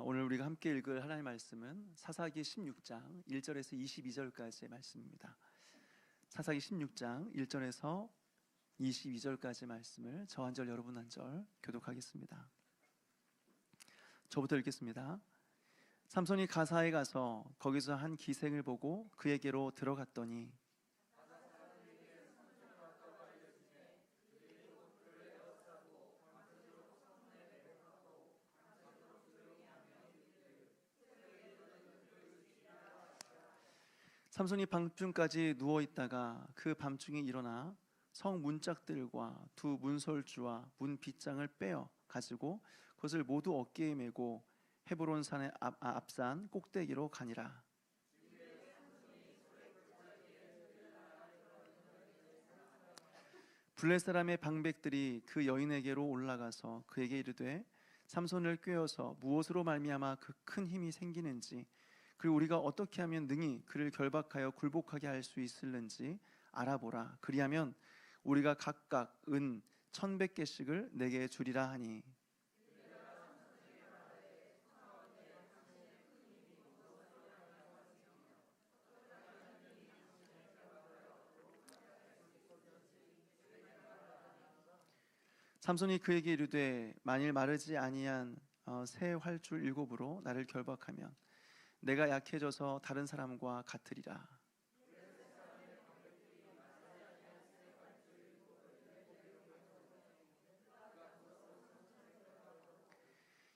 오늘 우리가 함께 읽을 하나님의 말씀은 사사기 16장 1절에서 22절까지의 말씀입니다. 사사기 16장 1절에서 22절까지의 말씀을 저 한 절 여러분 한 절 교독하겠습니다. 저부터 읽겠습니다. 삼손이 가사에 가서 거기서 한 기생을 보고 그에게로 들어갔더니 삼손이 밤중까지 누워있다가 그 밤중에 일어나 성 문짝들과 두 문설주와 문 빗장을 빼어 가지고 그것을 모두 어깨에 메고 헤브론 산의 앞산 꼭대기로 가니라. 블레 사람의 방백들이 그 여인에게로 올라가서 그에게 이르되 삼손을 꾀어서 무엇으로 말미암아 그 큰 힘이 생기는지, 그리고 우리가 어떻게 하면 능히 그를 결박하여 굴복하게 할 수 있을는지 알아보라. 그리하면 우리가 각각 은 1,100개씩을 내게 주리라 하니, 삼손이 그에게 이르되 만일 마르지 아니한 새 활줄 7으로 나를 결박하면 내가 약해져서 다른 사람과 같으리라.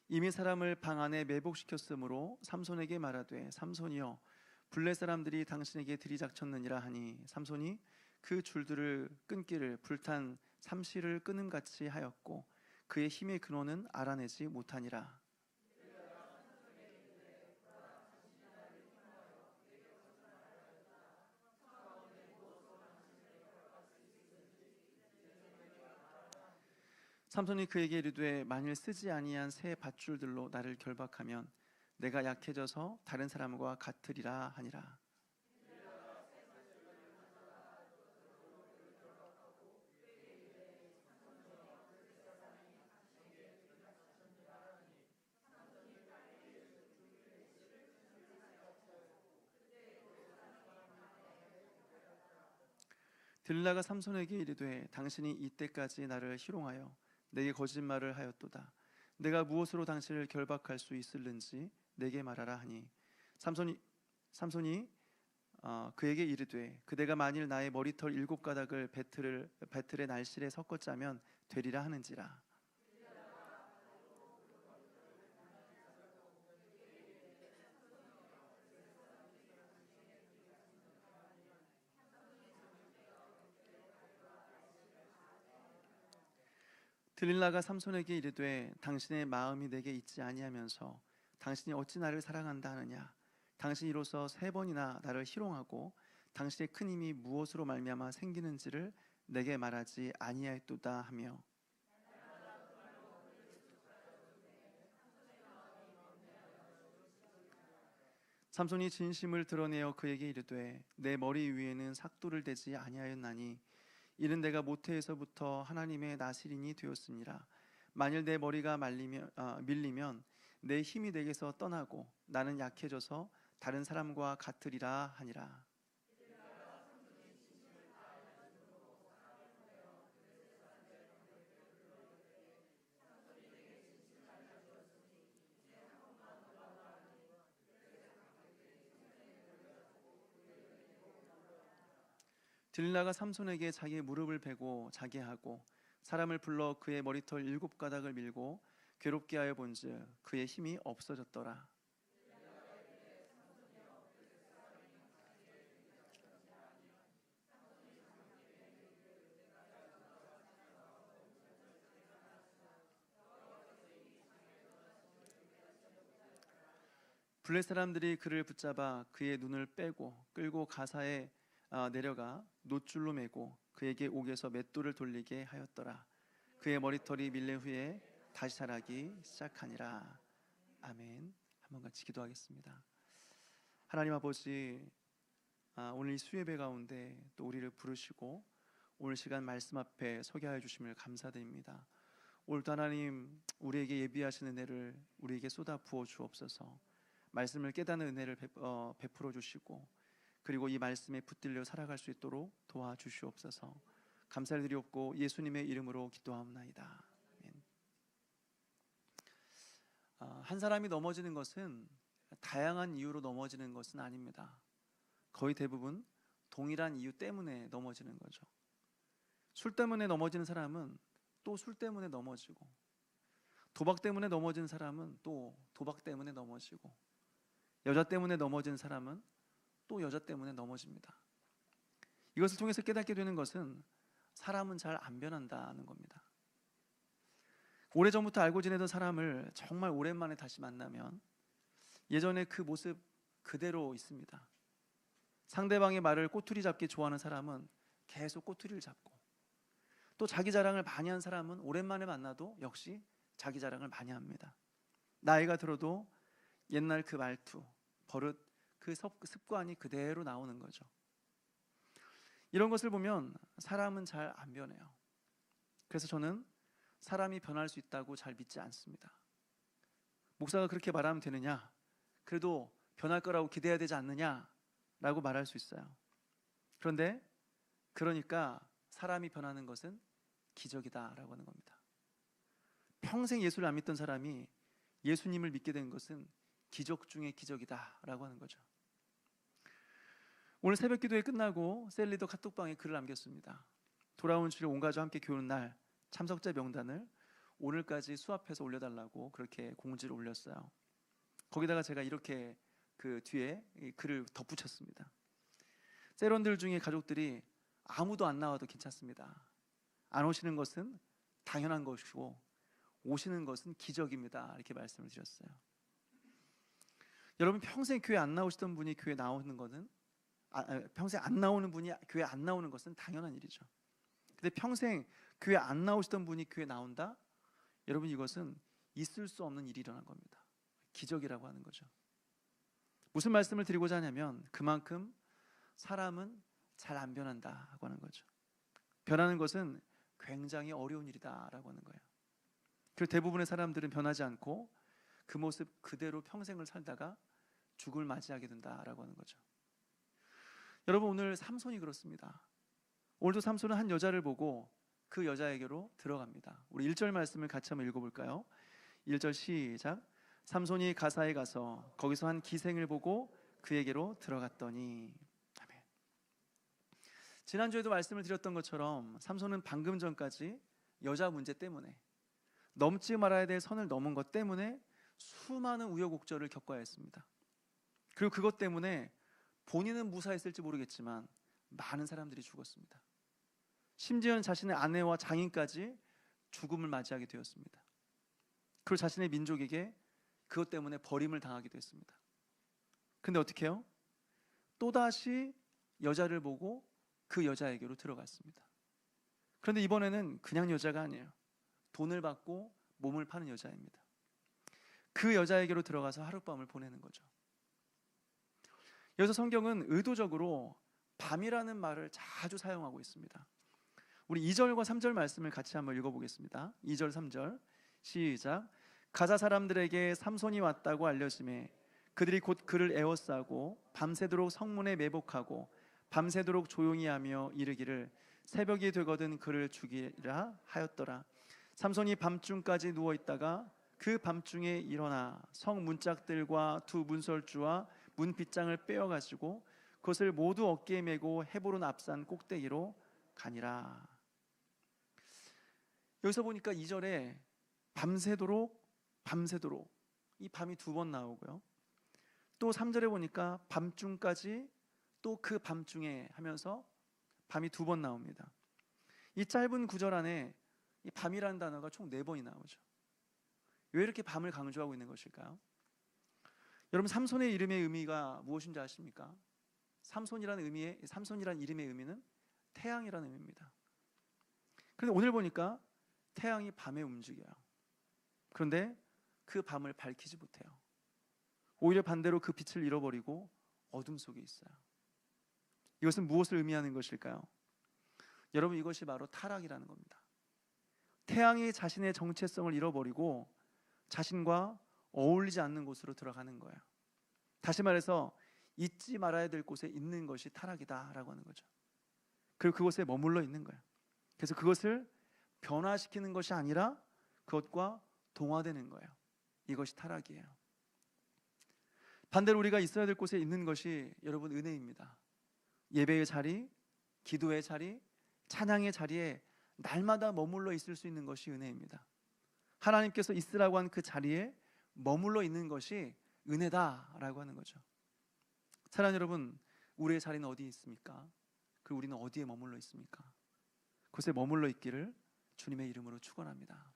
이미 사람을 방 안에 매복시켰으므로 삼손에게 말하되 삼손이여 블레 사람들이 당신에게 들이닥쳤느니라 하니, 삼손이 그 줄들을 끊기를 불탄 삼시를 끊음같이 하였고 그의 힘의 근원은 알아내지 못하니라. 삼손이 그에게 이르되 만일 쓰지 아니한 새 밧줄들로 나를 결박하면 내가 약해져서 다른 사람과 같으리라 하니라. 들라가 삼손에게 이르되 당신이 이때까지 나를 희롱하여 내게 거짓말을 하였도다. 내가 무엇으로 당신을 결박할 수 있을는지 내게 말하라 하니, 삼손이 그에게 이르되 그대가 만일 나의 머리털 7가닥을 배틀의 날실에 섞어 짜면 되리라 하는지라. 들릴라가 삼손에게 이르되 당신의 마음이 내게 있지 아니하면서 당신이 어찌 나를 사랑한다 하느냐. 당신이 이로써 3번이나 나를 희롱하고 당신의 큰 힘이 무엇으로 말미암아 생기는지를 내게 말하지 아니하였도다 하며, 삼손이 진심을 드러내어 그에게 이르되 내 머리 위에는 삭도를 대지 아니하였나니 이는 내가 모태에서부터 하나님의 나시린이 되었습니다. 만일 내 머리가 밀리면 내 힘이 내게서 떠나고 나는 약해져서 다른 사람과 같으리라 하니라. 들릴라가 삼손에게 자기의 무릎을 베고 자게 하고 사람을 불러 그의 머리털 7가닥을 밀고 괴롭게 하여 본즉 그의 힘이 없어졌더라. 블레 사람들이 그를 붙잡아 그의 눈을 빼고 끌고 가사에 내려가 놋줄로 매고 그에게 옥에서 맷돌을 돌리게 하였더라. 그의 머리털이 밀린 후에 다시 자라기 시작하니라. 아멘. 한번 같이 기도하겠습니다. 하나님 아버지, 오늘 이 수예배 가운데 또 우리를 부르시고 오늘 시간 말씀 앞에 서게 하여 주심을 감사드립니다. 오늘도 하나님 우리에게 예비하신 은혜를 우리에게 쏟아 부어 주옵소서. 말씀을 깨닫는 은혜를 베풀어 주시고, 그리고 이 말씀에 붙들려 살아갈 수 있도록 도와주시옵소서. 감사를 드리옵고 예수님의 이름으로 기도하옵나이다. 아멘. 한 사람이 넘어지는 것은 다양한 이유로 넘어지는 것은 아닙니다. 거의 대부분 동일한 이유 때문에 넘어지는 거죠. 술 때문에 넘어지는 사람은 또 술 때문에 넘어지고, 도박 때문에 넘어지는 사람은 또 도박 때문에 넘어지고, 여자 때문에 넘어지는 사람은 또 여자 때문에 넘어집니다. 이것을 통해서 깨닫게 되는 것은 사람은 잘 안 변한다는 겁니다. 오래전부터 알고 지내던 사람을 정말 오랜만에 다시 만나면 예전에 그 모습 그대로 있습니다. 상대방의 말을 꼬투리 잡기 좋아하는 사람은 계속 꼬투리를 잡고, 또 자기 자랑을 많이 한 사람은 오랜만에 만나도 역시 자기 자랑을 많이 합니다. 나이가 들어도 옛날 그 말투, 버릇, 그 습관이 그대로 나오는 거죠. 이런 것을 보면 사람은 잘 안 변해요. 그래서 저는 사람이 변할 수 있다고 잘 믿지 않습니다. 목사가 그렇게 말하면 되느냐? 그래도 변할 거라고 기대해야 되지 않느냐? 라고 말할 수 있어요. 그런데 그러니까 사람이 변하는 것은 기적이다라고 하는 겁니다. 평생 예수를 안 믿던 사람이 예수님을 믿게 된 것은 기적 중에 기적이다라고 하는 거죠. 오늘 새벽 기도회 끝나고 셀리더 카톡방에 글을 남겼습니다. 돌아온 주일 온 가족 함께 교훈 날 참석자 명단을 오늘까지 수합해서 올려달라고 그렇게 공지를 올렸어요. 거기다가 제가 이렇게 그 뒤에 글을 덧붙였습니다. 세런들 중에 가족들이 아무도 안 나와도 괜찮습니다. 안 오시는 것은 당연한 것이고 오시는 것은 기적입니다. 이렇게 말씀을 드렸어요. 여러분, 평생 교회 안 나오시던 분이 교회 나오는 것은 평생 안 나오는 분이 교회 안 나오는 것은 당연한 일이죠. 근데 평생 교회 안 나오시던 분이 교회 나온다? 여러분, 이것은 있을 수 없는 일이 일어난 겁니다. 기적이라고 하는 거죠. 무슨 말씀을 드리고자 하냐면 그만큼 사람은 잘 안 변한다고 하는 거죠. 변하는 것은 굉장히 어려운 일이다라고 하는 거예요. 그리고 대부분의 사람들은 변하지 않고 그 모습 그대로 평생을 살다가 죽음을 맞이하게 된다라고 하는 거죠. 여러분, 오늘 삼손이 그렇습니다. 오늘도 삼손은 한 여자를 보고 그 여자에게로 들어갑니다. 우리 1절 말씀을 같이 한번 읽어볼까요? 1절 시작. 삼손이 가사에 가서 거기서 한 기생을 보고 그에게로 들어갔더니. 아멘. 지난주에도 말씀을 드렸던 것처럼 삼손은 방금 전까지 여자 문제 때문에, 넘지 말아야 될 선을 넘은 것 때문에 수많은 우여곡절을 겪어야 했습니다. 그리고 그것 때문에 본인은 무사했을지 모르겠지만 많은 사람들이 죽었습니다. 심지어는 자신의 아내와 장인까지 죽음을 맞이하게 되었습니다. 그리고 자신의 민족에게 그것 때문에 버림을 당하기도 했습니다. 근데 어떻게 해요? 또다시 여자를 보고 그 여자에게로 들어갔습니다. 그런데 이번에는 그냥 여자가 아니에요. 돈을 받고 몸을 파는 여자입니다. 그 여자에게로 들어가서 하룻밤을 보내는 거죠. 여기서 성경은 의도적으로 밤이라는 말을 자주 사용하고 있습니다. 우리 2절과 3절 말씀을 같이 한번 읽어보겠습니다. 2절 3절 시작. 가자 사람들에게 삼손이 왔다고 알려짐에 그들이 곧 그를 에워싸고 밤새도록 성문에 매복하고 밤새도록 조용히 하며 이르기를 새벽이 되거든 그를 죽이라 하였더라. 삼손이 밤중까지 누워있다가 그 밤중에 일어나 성 문짝들과 두 문설주와 문빗장을 빼어가지고 그것을 모두 어깨에 메고 헤브론 앞산 꼭대기로 가니라. 여기서 보니까 2절에 밤새도록 이 밤이 두 번 나오고요. 또 3절에 보니까 밤중까지 또 그 밤중에 하면서 밤이 두 번 나옵니다. 이 짧은 구절 안에 이 밤이라는 단어가 총 4번이 나오죠. 왜 이렇게 밤을 강조하고 있는 것일까요? 여러분, 삼손의 이름의 의미가 무엇인지 아십니까? 삼손이라는 이름의 의미는 태양이라는 의미입니다. 그런데 오늘 보니까 태양이 밤에 움직여요. 그런데 그 밤을 밝히지 못해요. 오히려 반대로 그 빛을 잃어버리고 어둠 속에 있어요. 이것은 무엇을 의미하는 것일까요? 여러분, 이것이 바로 타락이라는 겁니다. 태양이 자신의 정체성을 잃어버리고 자신과 어울리지 않는 곳으로 들어가는 거예요. 다시 말해서 잊지 말아야 될 곳에 있는 것이 타락이다라고 하는 거죠. 그리고 그곳에 머물러 있는 거예요. 그래서 그것을 변화시키는 것이 아니라 그것과 동화되는 거예요. 이것이 타락이에요. 반대로 우리가 있어야 될 곳에 있는 것이 여러분 은혜입니다. 예배의 자리, 기도의 자리, 찬양의 자리에 날마다 머물러 있을 수 있는 것이 은혜입니다. 하나님께서 있으라고 한 그 자리에 머물러 있는 것이 은혜다라고 하는 거죠. 사랑하는 여러분, 우리의 자리는 어디에 있습니까? 그리고 우리는 어디에 머물러 있습니까? 그곳에 머물러 있기를 주님의 이름으로 축원합니다.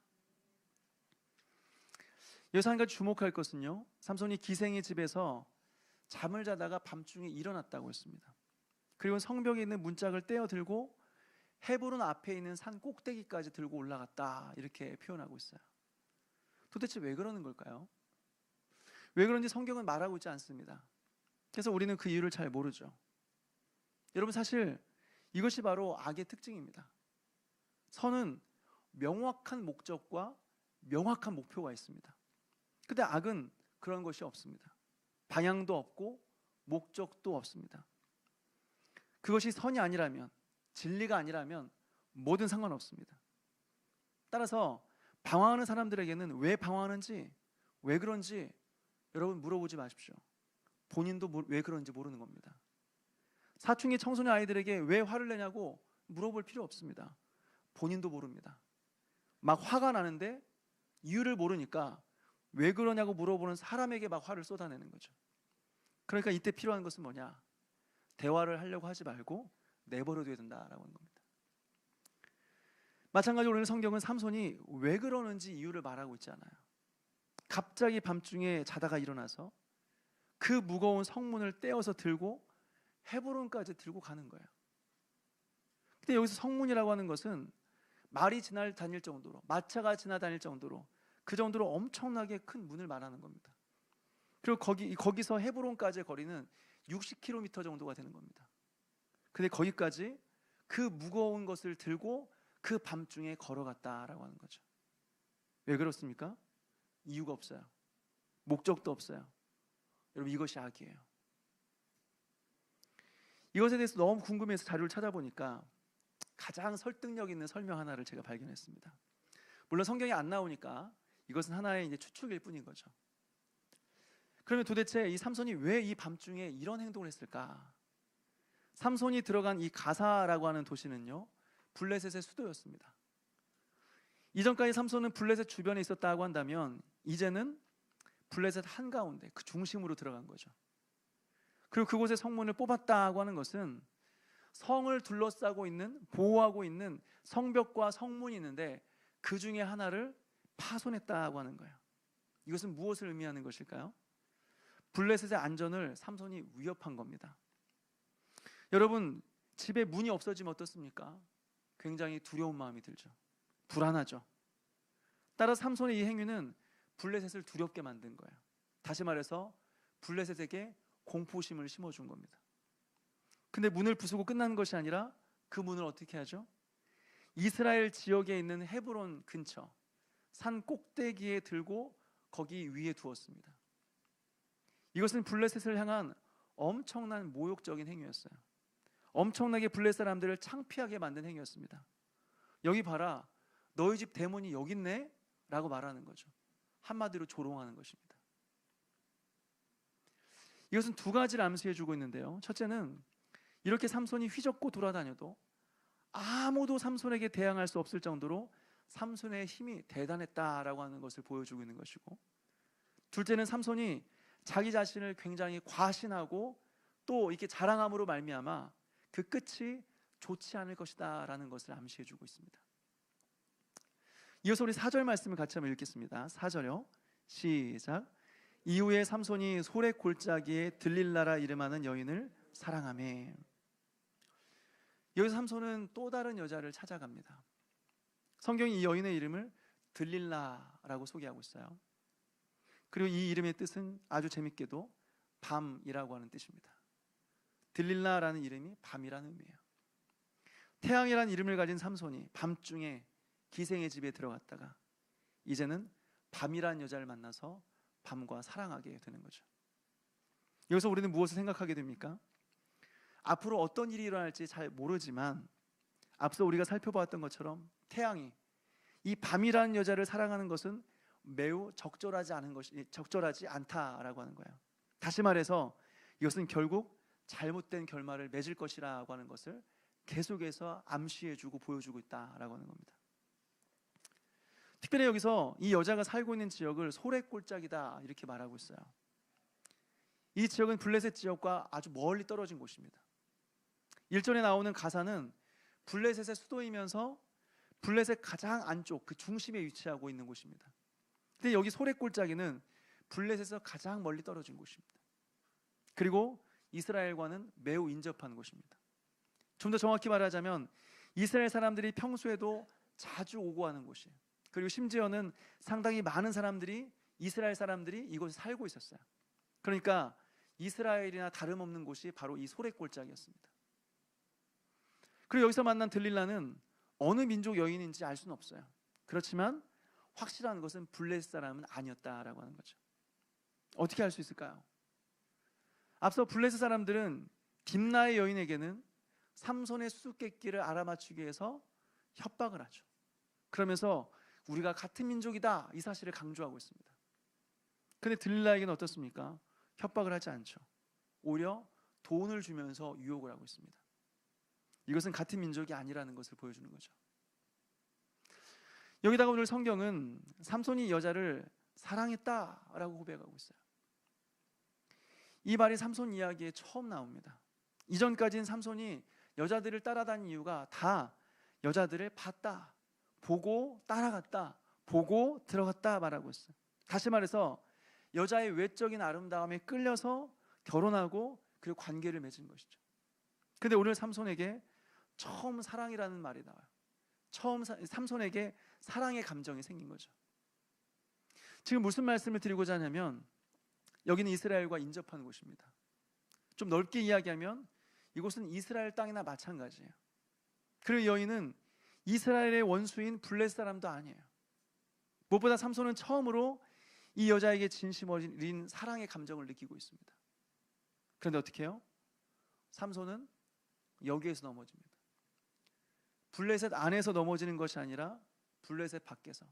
여기서 한 가지 주목할 것은요, 삼손이 기생의 집에서 잠을 자다가 밤중에 일어났다고 했습니다. 그리고 성벽에 있는 문짝을 떼어 들고 헤브론 앞에 있는 산 꼭대기까지 들고 올라갔다, 이렇게 표현하고 있어요. 도대체 왜 그러는 걸까요? 왜 그런지 성경은 말하고 있지 않습니다. 그래서 우리는 그 이유를 잘 모르죠. 여러분, 사실 이것이 바로 악의 특징입니다. 선은 명확한 목적과 명확한 목표가 있습니다. 근데 악은 그런 것이 없습니다. 방향도 없고 목적도 없습니다. 그것이 선이 아니라면, 진리가 아니라면 뭐든 상관없습니다. 따라서 방황하는 사람들에게는 왜 방황하는지, 왜 그런지 여러분 물어보지 마십시오. 본인도 왜 그런지 모르는 겁니다. 사춘기 청소년 아이들에게 왜 화를 내냐고 물어볼 필요 없습니다. 본인도 모릅니다. 막 화가 나는데 이유를 모르니까 왜 그러냐고 물어보는 사람에게 막 화를 쏟아내는 거죠. 그러니까 이때 필요한 것은 뭐냐? 대화를 하려고 하지 말고 내버려둬야 된다라고 하는 겁니다. 마찬가지로 오늘 성경은 삼손이 왜 그러는지 이유를 말하고 있지 않아요. 갑자기 밤중에 자다가 일어나서 그 무거운 성문을 떼어서 들고 헤브론까지 들고 가는 거예요. 근데 여기서 성문이라고 하는 것은 말이 지나다닐 정도로, 마차가 지나다닐 정도로, 그 정도로 엄청나게 큰 문을 말하는 겁니다. 그리고 거기서 헤브론까지의 거리는 60km 정도가 되는 겁니다. 근데 거기까지 그 무거운 것을 들고 그 밤중에 걸어갔다라고 하는 거죠. 왜 그렇습니까? 이유가 없어요. 목적도 없어요. 여러분, 이것이 악이에요. 이것에 대해서 너무 궁금해서 자료를 찾아보니까 가장 설득력 있는 설명 하나를 제가 발견했습니다. 물론 성경이 안 나오니까 이것은 하나의 이제 추측일 뿐인 거죠. 그러면 도대체 이 삼손이 왜 이 밤중에 이런 행동을 했을까? 삼손이 들어간 이 가사라고 하는 도시는요, 블레셋의 수도였습니다. 이전까지 삼손은 블레셋 주변에 있었다고 한다면 이제는 블레셋 한가운데 그 중심으로 들어간 거죠. 그리고 그곳에 성문을 뽑았다고 하는 것은 성을 둘러싸고 있는, 보호하고 있는 성벽과 성문이 있는데 그 중에 하나를 파손했다고 하는 거예요. 이것은 무엇을 의미하는 것일까요? 블레셋의 안전을 삼손이 위협한 겁니다. 여러분, 집에 문이 없어지면 어떻습니까? 굉장히 두려운 마음이 들죠. 불안하죠. 따라 삼손의 이 행위는 블레셋을 두렵게 만든 거예요. 다시 말해서 블레셋에게 공포심을 심어준 겁니다. 근데 문을 부수고 끝나는 것이 아니라 그 문을 어떻게 하죠? 이스라엘 지역에 있는 헤브론 근처 산 꼭대기에 들고 거기 위에 두었습니다. 이것은 블레셋을 향한 엄청난 모욕적인 행위였어요. 엄청나게 블레셋 사람들을 창피하게 만든 행위였습니다. 여기 봐라, 너희 집 대문이 여기 있네? 라고 말하는 거죠. 한마디로 조롱하는 것입니다. 이것은 두 가지를 암시해주고 있는데요. 첫째는 이렇게 삼손이 휘젓고 돌아다녀도 아무도 삼손에게 대항할 수 없을 정도로 삼손의 힘이 대단했다라고 하는 것을 보여주고 있는 것이고, 둘째는 삼손이 자기 자신을 굉장히 과신하고 또 이렇게 자랑함으로 말미암아 그 끝이 좋지 않을 것이다 라는 것을 암시해주고 있습니다. 이어서 우리 4절 말씀을 같이 한번 읽겠습니다. 4절요, 시작. 이후에 삼손이 소렉 골짜기에 들릴라라 이름하는 여인을 사랑하매. 여기서 삼손은 또 다른 여자를 찾아갑니다. 성경이 이 여인의 이름을 들릴라라고 소개하고 있어요. 그리고 이 이름의 뜻은 아주 재밌게도 밤이라고 하는 뜻입니다. 들릴라라는 이름이 밤이라는 의미예요. 태양이라는 이름을 가진 삼손이 밤중에 기생의 집에 들어갔다가 이제는 밤이란 여자를 만나서 밤과 사랑하게 되는 거죠. 여기서 우리는 무엇을 생각하게 됩니까? 앞으로 어떤 일이 일어날지 잘 모르지만 앞서 우리가 살펴보았던 것처럼 태양이 이 밤이라는 여자를 사랑하는 것은 매우 적절하지 않다라고 하는 거예요. 다시 말해서 이것은 결국 잘못된 결말을 맺을 것이라고 하는 것을 계속해서 암시해주고 보여주고 있다라고 하는 겁니다. 특별히 여기서 이 여자가 살고 있는 지역을 소래골짜기다 이렇게 말하고 있어요. 이 지역은 블레셋 지역과 아주 멀리 떨어진 곳입니다. 1절에 나오는 가사는 블레셋의 수도이면서 블레셋 가장 안쪽 그 중심에 위치하고 있는 곳입니다. 근데 여기 소래골짜기는 블레셋에서 가장 멀리 떨어진 곳입니다. 그리고 이스라엘과는 매우 인접한 곳입니다. 좀 더 정확히 말하자면 이스라엘 사람들이 평소에도 자주 오고 가는 곳이에요. 그리고 심지어는 상당히 많은 사람들이 이스라엘 사람들이 이곳에 살고 있었어요. 그러니까 이스라엘이나 다름없는 곳이 바로 이 소래골짜기였습니다. 그리고 여기서 만난 들릴라는 어느 민족 여인인지 알 수는 없어요. 그렇지만 확실한 것은 블레셋 사람은 아니었다라고 하는 거죠. 어떻게 알 수 있을까요? 앞서 블레셋 사람들은 딥나의 여인에게는 삼손의 수수께끼를 알아맞추기 위해서 협박을 하죠. 그러면서 우리가 같은 민족이다 이 사실을 강조하고 있습니다. 그런데 들릴라에게는 어떻습니까? 협박을 하지 않죠. 오히려 돈을 주면서 유혹을 하고 있습니다. 이것은 같은 민족이 아니라는 것을 보여주는 거죠. 여기다가 오늘 성경은 삼손이 여자를 사랑했다라고 고백하고 있어요. 이 말이 삼손 이야기에 처음 나옵니다. 이전까지는 삼손이 여자들을 따라다닌 이유가 다 여자들을 봤다, 보고 따라갔다, 보고 들어갔다 말하고 있어요. 다시 말해서 여자의 외적인 아름다움에 끌려서 결혼하고 그리고 관계를 맺은 것이죠. 그런데 오늘 삼손에게 처음 사랑이라는 말이 나와요. 처음 삼손에게 사랑의 감정이 생긴 거죠. 지금 무슨 말씀을 드리고자 하냐면 여기는 이스라엘과 인접한 곳입니다. 좀 넓게 이야기하면 이곳은 이스라엘 땅이나 마찬가지예요. 그리고 여인은 이스라엘의 원수인 블레셋 사람도 아니에요. 무엇보다 삼손은 처음으로 이 여자에게 진심 어린 사랑의 감정을 느끼고 있습니다. 그런데 어떻게 해요? 삼손은 여기에서 넘어집니다. 블레셋 안에서 넘어지는 것이 아니라 블레셋 밖에서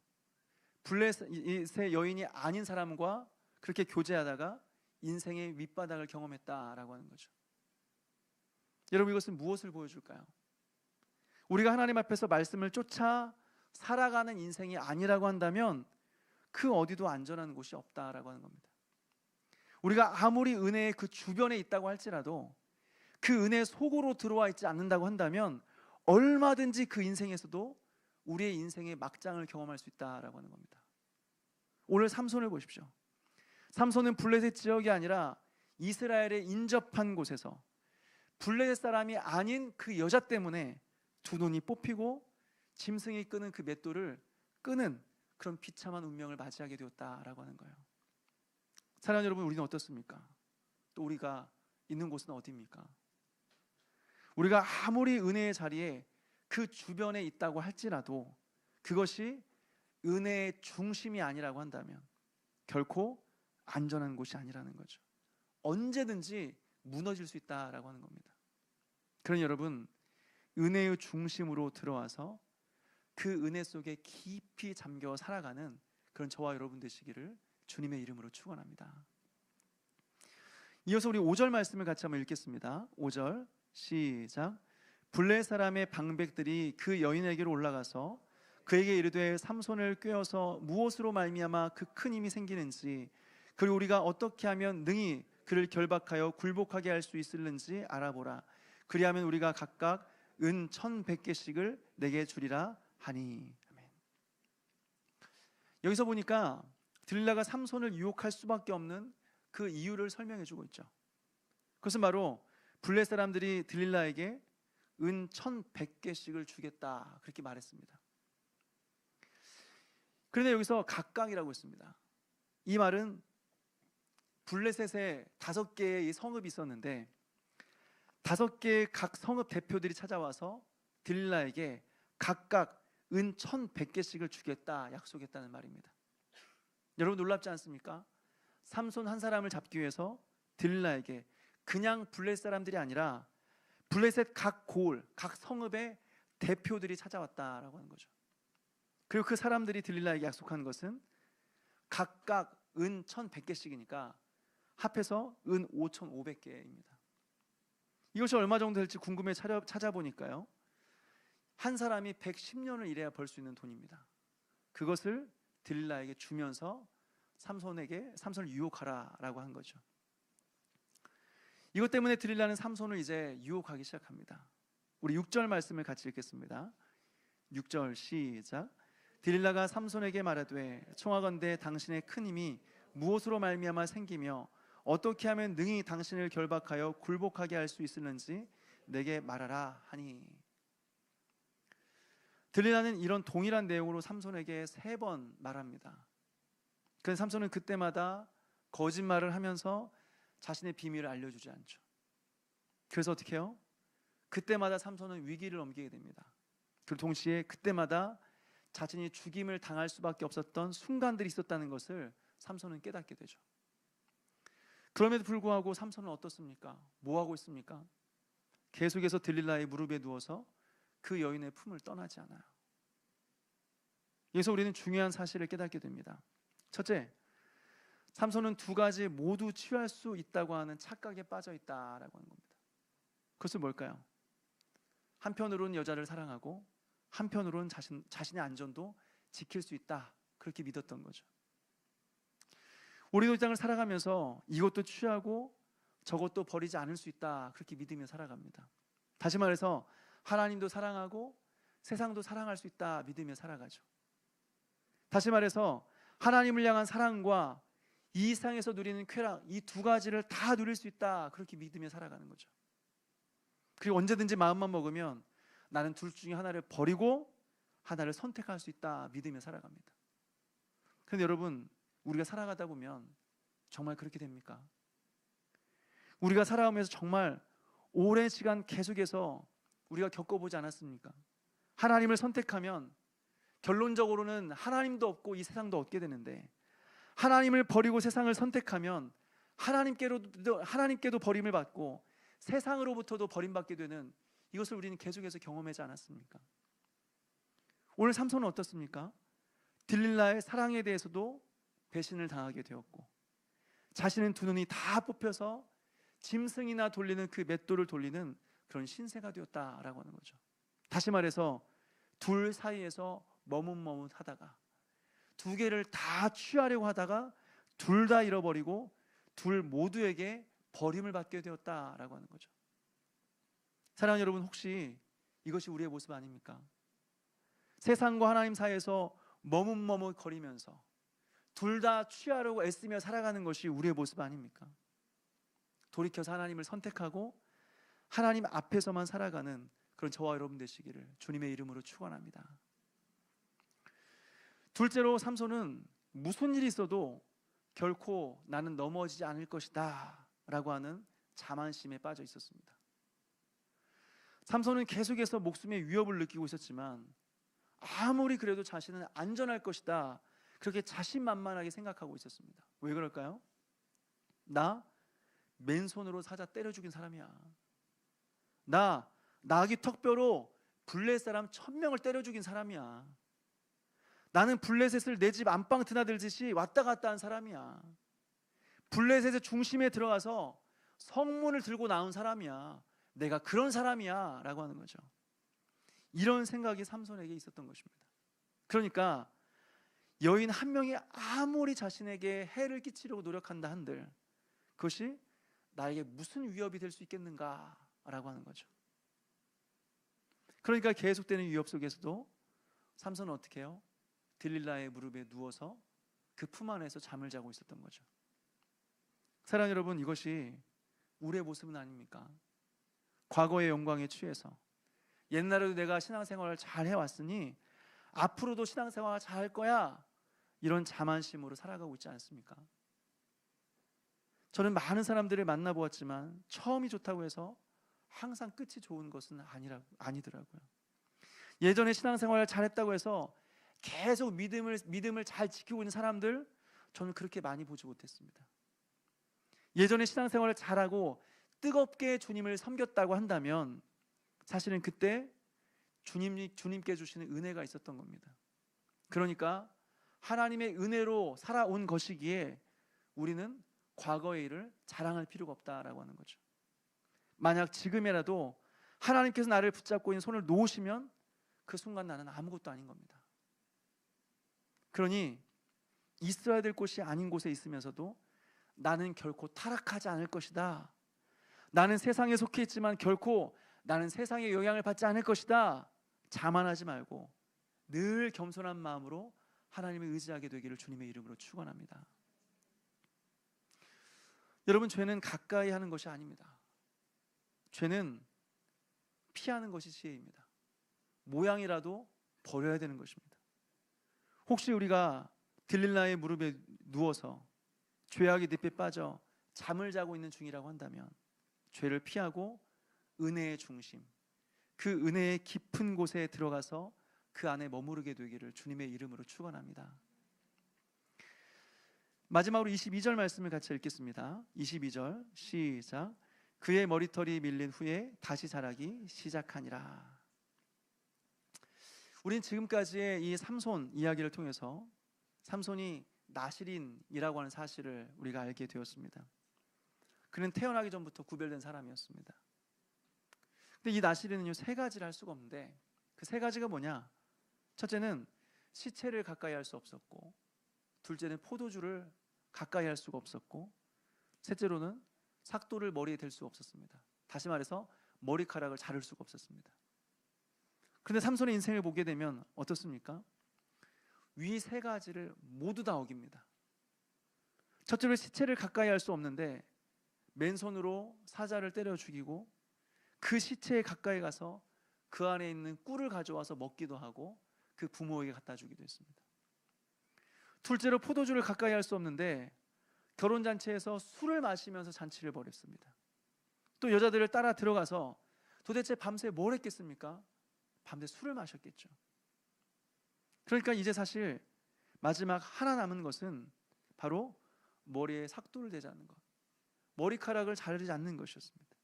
블레셋의 여인이 아닌 사람과 그렇게 교제하다가 인생의 밑바닥을 경험했다라고 하는 거죠. 여러분 이것은 무엇을 보여줄까요? 우리가 하나님 앞에서 말씀을 쫓아 살아가는 인생이 아니라고 한다면 그 어디도 안전한 곳이 없다라고 하는 겁니다. 우리가 아무리 은혜의 그 주변에 있다고 할지라도 그 은혜 속으로 들어와 있지 않는다고 한다면 얼마든지 그 인생에서도 우리의 인생의 막장을 경험할 수 있다라고 하는 겁니다. 오늘 삼손을 보십시오. 삼손은 블레셋 지역이 아니라 이스라엘의 인접한 곳에서 블레셋 사람이 아닌 그 여자 때문에 두 눈이 뽑히고 짐승이 끄는 그 맷돌을 끄는 그런 비참한 운명을 맞이하게 되었다라고 하는 거예요. 사랑하는 여러분, 우리는 어떻습니까? 또 우리가 있는 곳은 어디입니까? 우리가 아무리 은혜의 자리에 그 주변에 있다고 할지라도 그것이 은혜의 중심이 아니라고 한다면 결코 안전한 곳이 아니라는 거죠. 언제든지 무너질 수 있다라고 하는 겁니다. 그러니 여러분, 은혜의 중심으로 들어와서 그 은혜 속에 깊이 잠겨 살아가는 그런 저와 여러분 되시기를 주님의 이름으로 축원합니다. 이어서 우리 5절 말씀을 같이 한번 읽겠습니다. 5절 시작. 블레 사람의 방백들이 그 여인에게로 올라가서 그에게 이르되 삼손을 꾀어서 무엇으로 말미암아 그 큰 힘이 생기는지 그리고 우리가 어떻게 하면 능히 그를 결박하여 굴복하게 할 수 있을는지 알아보라. 그리하면 우리가 각각 은 1,100개씩을 내게 주리라 하니. 아멘. 여기서 보니까 들릴라가 삼손을 유혹할 수밖에 없는 그 이유를 설명해 주고 있죠. 그것은 바로 블레 사람들이 들릴라에게 은 1,100개씩을 주겠다 그렇게 말했습니다. 그런데 여기서 각각이라고 했습니다. 이 말은 블레셋에 5개의 성읍이 있었는데 5개의 각 성읍 대표들이 찾아와서 들릴라에게 각각 은 1,100개씩을 주겠다 약속했다는 말입니다. 여러분 놀랍지 않습니까? 삼손 한 사람을 잡기 위해서 들릴라에게 그냥 블레셋 사람들이 아니라 블레셋 각 고을, 각 성읍의 대표들이 찾아왔다라고 하는 거죠. 그리고 그 사람들이 들릴라에게 약속한 것은 각각 은 1,100개씩이니까 합해서 은 5,500개입니다. 이것이 얼마 정도 될지 궁금해 찾아보니까요, 한 사람이 110년을 일해야 벌 수 있는 돈입니다. 그것을 들릴라에게 주면서 삼손을 유혹하라라고 한 거죠. 이것 때문에 들릴라는 삼손을 이제 유혹하기 시작합니다. 우리 6절 말씀을 같이 읽겠습니다. 6절 시작. 들릴라가 삼손에게 말하되 청하건대 당신의 큰 힘이 무엇으로 말미암아 생기며 어떻게 하면 능히 당신을 결박하여 굴복하게 할 수 있을는지 내게 말하라 하니. 들릴라는 이런 동일한 내용으로 삼손에게 3번 말합니다. 그런데 삼손은 그때마다 거짓말을 하면서 자신의 비밀을 알려주지 않죠. 그래서 어떻게 해요? 그때마다 삼손은 위기를 넘기게 됩니다. 그리고 동시에 그때마다 자신이 죽임을 당할 수밖에 없었던 순간들이 있었다는 것을 삼손은 깨닫게 되죠. 그럼에도 불구하고 삼손은 어떻습니까? 뭐 하고 있습니까? 계속해서 들릴라의 무릎에 누워서 그 여인의 품을 떠나지 않아요. 여기서 우리는 중요한 사실을 깨닫게 됩니다. 첫째, 삼손은 2가지 모두 취할 수 있다고 하는 착각에 빠져 있다라고 하는 겁니다. 그것은 뭘까요? 한편으로는 여자를 사랑하고 한편으로는 자신의 안전도 지킬 수 있다, 그렇게 믿었던 거죠. 우리도 이 땅을 살아가면서 이것도 취하고 저것도 버리지 않을 수 있다, 그렇게 믿으며 살아갑니다. 다시 말해서 하나님도 사랑하고 세상도 사랑할 수 있다 믿으며 살아가죠. 다시 말해서 하나님을 향한 사랑과 이 세상에서 누리는 쾌락, 이 2가지를 다 누릴 수 있다, 그렇게 믿으며 살아가는 거죠. 그리고 언제든지 마음만 먹으면 나는 둘 중에 하나를 버리고 하나를 선택할 수 있다 믿으며 살아갑니다. 그런데 여러분, 우리가 살아가다 보면 정말 그렇게 됩니까? 우리가 살아가면서 정말 오랜 시간 계속해서 우리가 겪어보지 않았습니까? 하나님을 선택하면 결론적으로는 하나님도 없고 이 세상도 얻게 되는데, 하나님을 버리고 세상을 선택하면 하나님께도 버림을 받고 세상으로부터도 버림받게 되는 이것을 우리는 계속해서 경험하지 않았습니까? 오늘 삼손은 어떻습니까? 들릴라의 사랑에 대해서도 배신을 당하게 되었고, 자신은 2눈이 다 뽑혀서 짐승이나 돌리는 그 맷돌을 돌리는 그런 신세가 되었다라고 하는 거죠. 다시 말해서 둘 사이에서 머뭇머뭇하다가 2개를 다 취하려고 하다가 둘 다 잃어버리고 둘 모두에게 버림을 받게 되었다라고 하는 거죠. 사랑하는 여러분, 혹시 이것이 우리의 모습 아닙니까? 세상과 하나님 사이에서 머뭇머뭇거리면서 둘 다 취하려고 애쓰며 살아가는 것이 우리의 모습 아닙니까? 돌이켜서 하나님을 선택하고 하나님 앞에서만 살아가는 그런 저와 여러분 되시기를 주님의 이름으로 축원합니다. 둘째로 삼손은 무슨 일이 있어도 결코 나는 넘어지지 않을 것이다 라고 하는 자만심에 빠져 있었습니다. 삼손은 계속해서 목숨의 위협을 느끼고 있었지만 아무리 그래도 자신은 안전할 것이다, 그렇게 자신만만하게 생각하고 있었습니다. 왜 그럴까요? 나 맨손으로 사자 때려 죽인 사람이야. 나 나귀 턱뼈로 블레셋 사람 1,000명을 때려 죽인 사람이야. 나는 블레셋을 내 집 안방 드나들듯이 왔다 갔다 한 사람이야. 블레셋의 중심에 들어가서 성문을 들고 나온 사람이야. 내가 그런 사람이야 라고 하는 거죠. 이런 생각이 삼손에게 있었던 것입니다. 그러니까 여인 한 명이 아무리 자신에게 해를 끼치려고 노력한다 한들 그것이 나에게 무슨 위협이 될 수 있겠는가 라고 하는 거죠. 그러니까 계속되는 위협 속에서도 삼손은 어떻게 해요? 들릴라의 무릎에 누워서 그 품 안에서 잠을 자고 있었던 거죠. 사랑하는 여러분, 이것이 우리의 모습은 아닙니까? 과거의 영광에 취해서 옛날에도 내가 신앙생활을 잘 해왔으니 앞으로도 신앙생활을 잘 할 거야, 이런 자만심으로 살아가고 있지 않습니까? 저는 많은 사람들을 만나보았지만 처음이 좋다고 해서 항상 끝이 좋은 것은 아니더라고요. 예전에 신앙생활을 잘했다고 해서 계속 믿음을 잘 지키고 있는 사람들, 저는 그렇게 많이 보지 못했습니다. 예전에 신앙생활을 잘하고 뜨겁게 주님을 섬겼다고 한다면 사실은 그때 주님께 주시는 은혜가 있었던 겁니다. 그러니까 하나님의 은혜로 살아온 것이기에 우리는 과거의 일을 자랑할 필요가 없다라고 하는 거죠. 만약 지금이라도 하나님께서 나를 붙잡고 있는 손을 놓으시면 그 순간 나는 아무것도 아닌 겁니다. 그러니 있어야 될 곳이 아닌 곳에 있으면서도 나는 결코 타락하지 않을 것이다. 나는 세상에 속해 있지만 결코 나는 세상의 영향을 받지 않을 것이다. 자만하지 말고 늘 겸손한 마음으로 하나님을 의지하게 되기를 주님의 이름으로 축원합니다. 여러분, 죄는 가까이 하는 것이 아닙니다. 죄는 피하는 것이 지혜입니다. 모양이라도 버려야 되는 것입니다. 혹시 우리가 들릴라의 무릎에 누워서 죄악의 늪에 빠져 잠을 자고 있는 중이라고 한다면 죄를 피하고 은혜의 중심, 그 은혜의 깊은 곳에 들어가서 그 안에 머무르게 되기를 주님의 이름으로 축원합니다. 마지막으로 22절 말씀을 같이 읽겠습니다. 22절 시작. 그의 머리털이 밀린 후에 다시 자라기 시작하니라. 우린 지금까지의 이 삼손 이야기를 통해서 삼손이 나실인이라고 하는 사실을 우리가 알게 되었습니다. 그는 태어나기 전부터 구별된 사람이었습니다. 근데 이 나실인은요, 세 가지를 할 수가 없는데 그 세 가지가 뭐냐? 첫째는 시체를 가까이 할 수 없었고, 둘째는 포도주를 가까이 할 수가 없었고, 셋째로는 삭도를 머리에 댈 수 없었습니다. 다시 말해서 머리카락을 자를 수가 없었습니다. 그런데 삼손의 인생을 보게 되면 어떻습니까? 위 세 가지를 모두 다 어깁니다. 첫째로 시체를 가까이 할 수 없는데 맨손으로 사자를 때려 죽이고 그 시체에 가까이 가서 그 안에 있는 꿀을 가져와서 먹기도 하고 그 부모에게 갖다 주기도 했습니다. 둘째로 포도주를 가까이 할 수 없는데 결혼잔치에서 술을 마시면서 잔치를 벌였습니다. 또 여자들을 따라 들어가서 도대체 밤새 뭘 했겠습니까? 밤새 술을 마셨겠죠. 그러니까 이제 사실 마지막 하나 남은 것은 바로 머리에 삭도를 대지 않는 것, 머리카락을 자르지 않는 것이었습니다.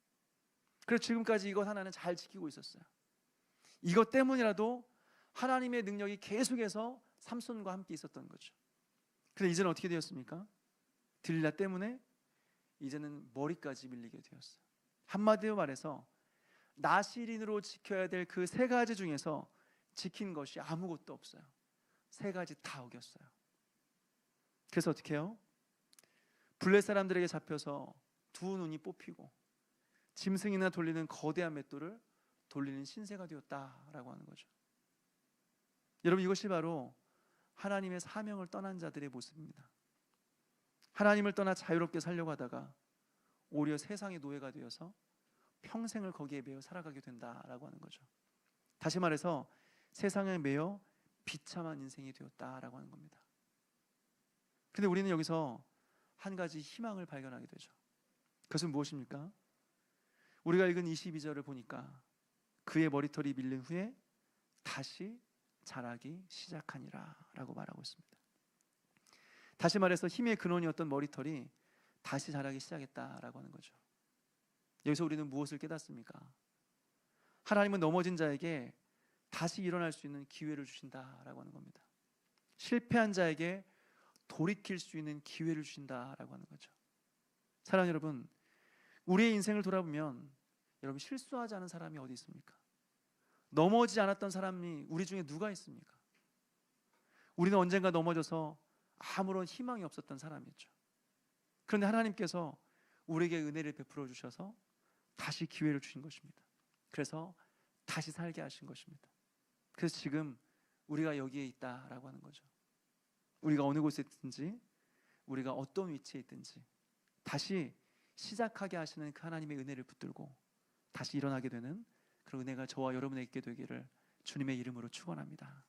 그래서 지금까지 이것 하나는 잘 지키고 있었어요. 이것 때문이라도 하나님의 능력이 계속해서 삼손과 함께 있었던 거죠. 그런데 이제는 어떻게 되었습니까? 들릴라 때문에 이제는 머리까지 밀리게 되었어요. 한마디로 말해서 나실인으로 지켜야 될 그 세 가지 중에서 지킨 것이 아무것도 없어요. 세 가지 다 어겼어요. 그래서 어떻게 해요? 블레 사람들에게 잡혀서 두 눈이 뽑히고 짐승이나 돌리는 거대한 맷돌을 돌리는 신세가 되었다라고 하는 거죠. 여러분, 이것이 바로 하나님의 사명을 떠난 자들의 모습입니다. 하나님을 떠나 자유롭게 살려고 하다가 오히려 세상의 노예가 되어서 평생을 거기에 매여 살아가게 된다라고 하는 거죠. 다시 말해서 세상에 매여 비참한 인생이 되었다라고 하는 겁니다. 그런데 우리는 여기서 한 가지 희망을 발견하게 되죠. 그것은 무엇입니까? 우리가 읽은 22절을 보니까 그의 머리털이 밀린 후에 다시 자라기 시작하니라 라고 말하고 있습니다. 다시 말해서 힘의 근원이었던 머리털이 다시 자라기 시작했다라고 하는 거죠. 여기서 우리는 무엇을 깨닫습니까? 하나님은 넘어진 자에게 다시 일어날 수 있는 기회를 주신다라고 하는 겁니다. 실패한 자에게 돌이킬 수 있는 기회를 주신다라고 하는 거죠. 사랑하는 여러분, 우리의 인생을 돌아보면 여러분, 실수하지 않은 사람이 어디 있습니까? 넘어지지 않았던 사람이 우리 중에 누가 있습니까? 우리는 언젠가 넘어져서 아무런 희망이 없었던 사람이었죠. 그런데 하나님께서 우리에게 은혜를 베풀어 주셔서 다시 기회를 주신 것입니다. 그래서 다시 살게 하신 것입니다. 그래서 지금 우리가 여기에 있다라고 하는 거죠. 우리가 어느 곳에 있든지, 우리가 어떤 위치에 있든지 다시 시작하게 하시는 그 하나님의 은혜를 붙들고 다시 일어나게 되는 그런 은혜가 저와 여러분에게 있게 되기를 주님의 이름으로 축원합니다.